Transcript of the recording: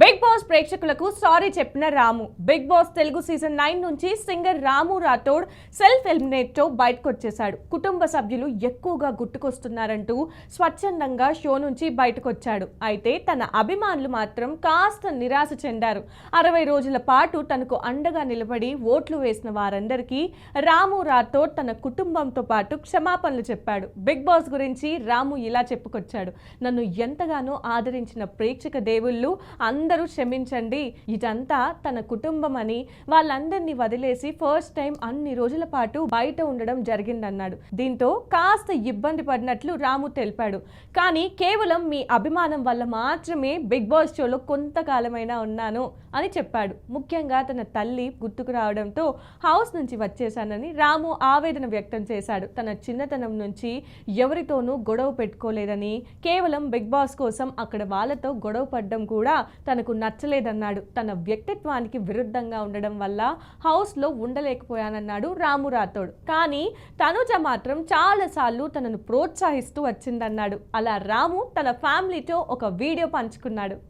Big boss ప్రేక్షకులకు sorry చెప్పిన రాము. Big boss Telugu season 9 నుంచి సింగర్ రాము రాథోడ్ సెల్ఫ్ ఎలిమినేట్ తో బయటకు వచ్చేశాడు. కుటుంబ సభ్యులు ఎక్కువగా గుర్తుకొస్తున్నారంటూ స్వచ్ఛందంగా షో నుంచి బయటకు వచ్చాడు. అయితే తన అభిమానులు మాత్రం కాస్త నిరాశ చెందారు. 60 రోజుల పాటు తనకు అండగా నిలబడి ఓట్లు వేసిన వారందరికీ రాము రాథోడ్ తన కుటుంబంతో పాటు క్షమాపణలు చెప్పాడు. బిగ్ బాస్ గురించి రాము ఇలా చెప్పుకొచ్చాడు. నన్ను ఎంతగానో ఆదరించిన ప్రేక్షక దేవుళ్ళు అందరూ క్షమించండి, ఇదంతా తన కుటుంబం అని, వాళ్ళందరినీ వదిలేసి ఫస్ట్ టైం అన్ని రోజుల పాటు బయట ఉండడం జరిగిందన్నాడు. దీంతో కాస్త ఇబ్బంది పడినట్లు రాము తెలిపాడు. కానీ కేవలం మీ అభిమానం వల్ల మాత్రమే బిగ్ బాస్ షోలో కొంతకాలమైనా ఉన్నాను అని చెప్పాడు. ముఖ్యంగా తన తల్లి గుర్తుకు రావడంతో హౌస్ నుంచి వచ్చేశానని రాము ఆవేదన వ్యక్తం చేశాడు. తన చిన్నతనం నుంచి ఎవరితోనూ గొడవ పెట్టుకోలేదని, కేవలం బిగ్ బాస్ కోసం అక్కడ వాళ్ళతో గొడవ పడ్డం కూడా తనకు నచ్చలేదన్నాడు. తన వ్యక్తిత్వానికి విరుద్ధంగా ఉండడం వల్ల హౌస్లో ఉండలేకపోయానన్నాడు రాము రాథోడ్. కానీ తనుజ మాత్రం చాలాసార్లు తనను ప్రోత్సహిస్తూ వచ్చిందన్నాడు. అలా రాము తన ఫ్యామిలీతో ఒక వీడియో పంచుకున్నాడు.